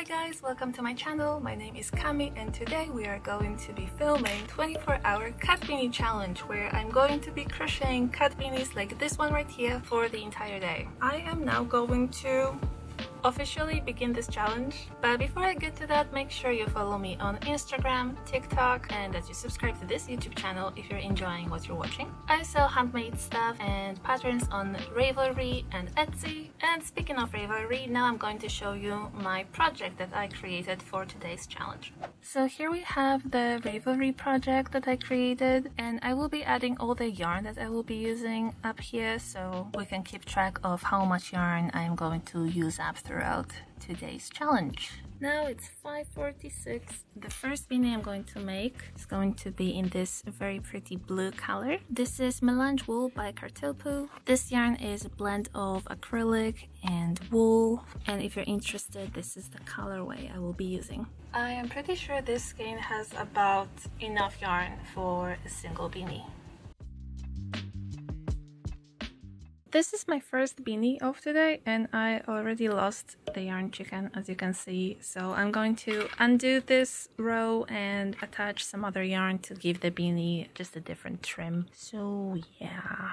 Hi guys, welcome to my channel. My name is Kami and today we are going to be filming 24-hour cat beanie challenge where I'm going to be crocheting cat beanies like this one right here for the entire day. I am now going to officially begin this challenge, but before I get to that, make sure you follow me on Instagram, TikTok, and that you subscribe to this YouTube channel if you're enjoying what you're watching. I sell handmade stuff and patterns on Ravelry and Etsy. And speaking of Ravelry, now I'm going to show you my project that I created for today's challenge. So here we have the Ravelry project that I created, and I will be adding all the yarn that I will be using up here so we can keep track of how much yarn I'm going to use up throughout today's challenge. Now it's 5:46. The first beanie I'm going to make is going to be in this very pretty blue color. This is melange wool by Crochet. This yarn is a blend of acrylic and wool, and if you're interested, this is the colorway I will be using. I am pretty sure this skein has about enough yarn for a single beanie. This is my first beanie of today and I already lost the yarn chicken, as you can see, so I'm going to undo this row and attach some other yarn to give the beanie just a different trim. So yeah.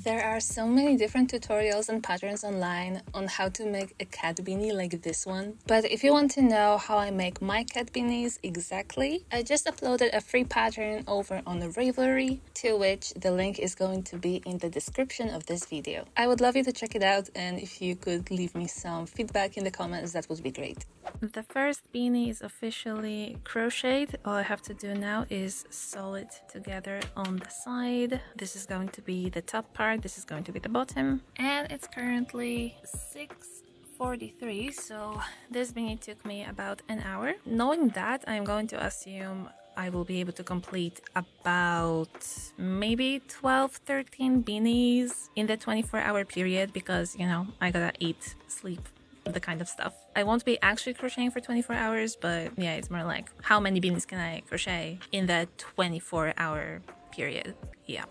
There are so many different tutorials and patterns online on how to make a cat beanie like this one. But if you want to know how I make my cat beanies exactly, I just uploaded a free pattern over on the Ravelry, to which the link is going to be in the description of this video. I would love you to check it out, and if you could leave me some feedback in the comments, that would be great. The first beanie is officially crocheted. All I have to do now is sew it together on the side. This is going to be the top part. This is going to be the bottom, and it's currently 6:43, so this beanie took me about an hour. Knowing that, I'm going to assume I will be able to complete about maybe 12-13 beanies in the 24-hour period because, you know, I gotta eat, sleep, the kind of stuff. I won't be actually crocheting for 24 hours, but yeah, it's more like how many beanies can I crochet in that 24-hour period. Yeah.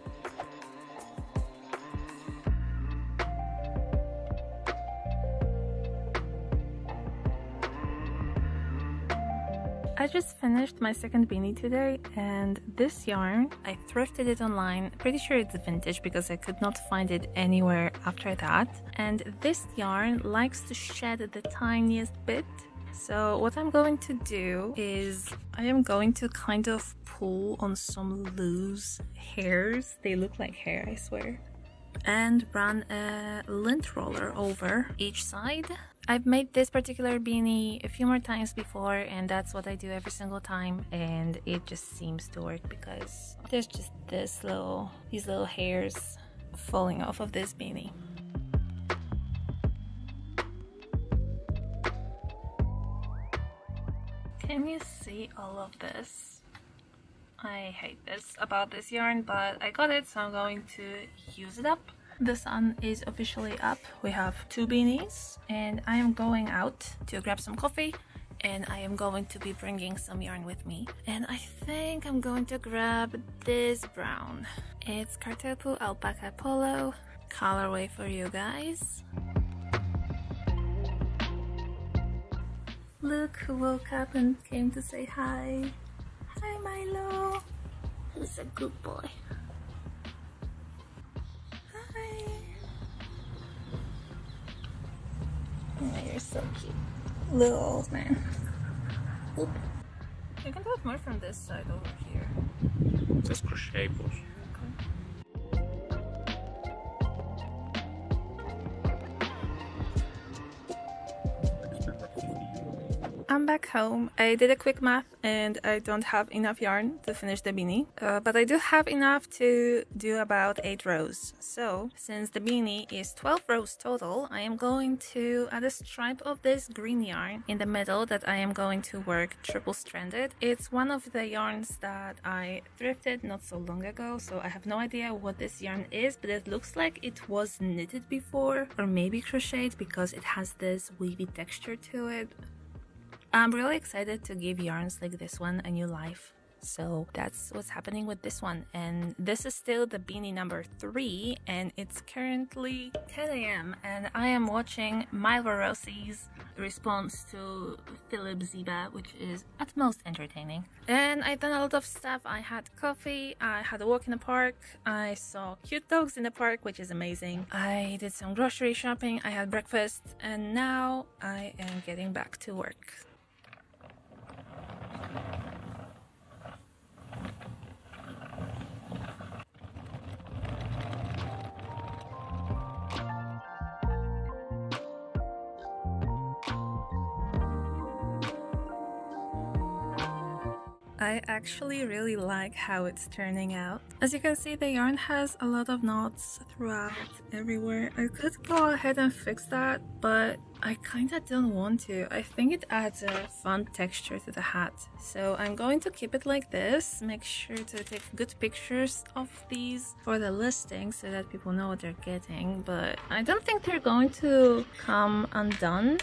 I just finished my second beanie today, and this yarn, I thrifted it online. Pretty sure it's vintage because I could not find it anywhere after that. And this yarn likes to shed the tiniest bit. So what I'm going to do is I am going to kind of pull on some loose hairs. They look like hair, I swear. And run a lint roller over each side. I've made this particular beanie a few more times before, and that's what I do every single time, and it just seems to work because there's just these little hairs falling off of this beanie. Can you see all of this? I hate this about this yarn, but I got it, so I'm going to use it up. The sun is officially up. We have two beanies, and I am going out to grab some coffee, and I am going to be bringing some yarn with me. And I think I'm going to grab this brown. It's Crochet Alpaca Polo colorway for you guys. Look who woke up and came to say hi. Hi Milo. He's a good boy. Hi. Oh, you're so cute. Little old man. Oop. You can do it more from this side over here. Just crochet push. I'm back home. I did a quick math and I don't have enough yarn to finish the beanie, but I do have enough to do about 8 rows. So since the beanie is 12 rows total, I am going to add a stripe of this green yarn in the middle that I am going to work triple stranded. It's one of the yarns that I thrifted not so long ago, so I have no idea what this yarn is, but it looks like it was knitted before or maybe crocheted because it has this wavy texture to it. I'm really excited to give yarns like this one a new life. So that's what's happening with this one. And this is still the beanie number 3, and it's currently 10 a.m. and I am watching Milva Rossi's response to Philip Ziba, which is at most entertaining. And I've done a lot of stuff. I had coffee, I had a walk in the park, I saw cute dogs in the park, which is amazing. I did some grocery shopping, I had breakfast, and now I am getting back to work. I actually really like how it's turning out. As you can see, the yarn has a lot of knots throughout everywhere. I could go ahead and fix that, but I kinda don't want to. I think it adds a fun texture to the hat. So I'm going to keep it like this. Make sure to take good pictures of these for the listing so that people know what they're getting, but I don't think they're going to come undone.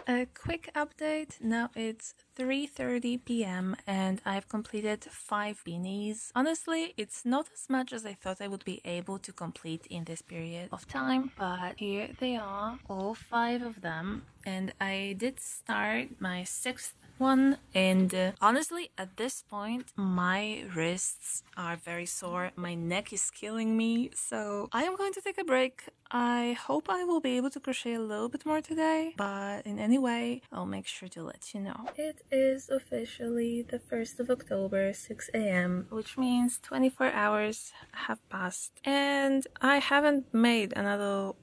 A quick update, now it's 3:30 p.m. and I've completed 5 beanies. Honestly, it's not as much as I thought I would be able to complete in this period of time, but here they are, all 5 of them, and I did start my 6th one, and honestly at this point my wrists are very sore, my neck is killing me, so I am going to take a break. I hope I will be able to crochet a little bit more today, but in any way I'll make sure to let you know. It is officially the 1st of October, 6 a.m, which means 24 hours have passed, and I haven't made another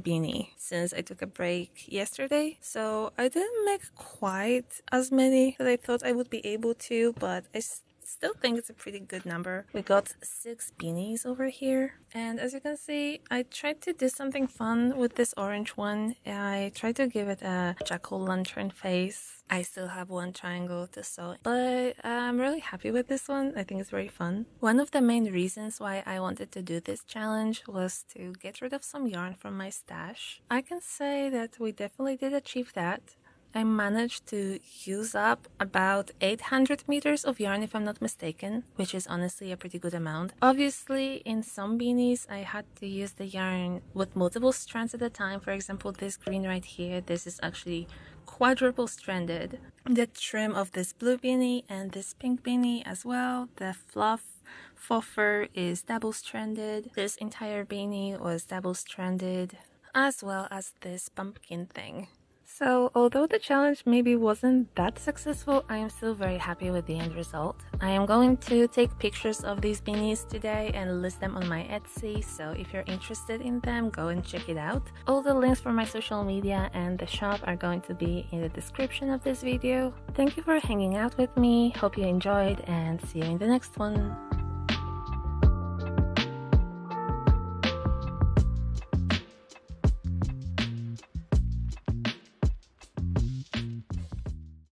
beanie since I took a break yesterday, so I didn't make quite as many that I thought I would be able to, but I still think it's a pretty good number. We got 6 beanies over here, and as you can see, I tried to do something fun with this orange one. I tried to give it a jack-o'-lantern face. I still have one triangle to sew, but I'm really happy with this one. I think it's very fun. One of the main reasons why I wanted to do this challenge was to get rid of some yarn from my stash. I can say that we definitely did achieve that. I managed to use up about 800 meters of yarn if I'm not mistaken, which is honestly a pretty good amount. Obviously, in some beanies, I had to use the yarn with multiple strands at a time. For example, this green right here, this is actually quadruple stranded. The trim of this blue beanie and this pink beanie as well, the fluff fur is double stranded. This entire beanie was double stranded, as well as this pumpkin thing. So, although the challenge maybe wasn't that successful, I am still very happy with the end result. I am going to take pictures of these beanies today and list them on my Etsy, so if you're interested in them, go and check it out. All the links for my social media and the shop are going to be in the description of this video. Thank you for hanging out with me, hope you enjoyed, and see you in the next one.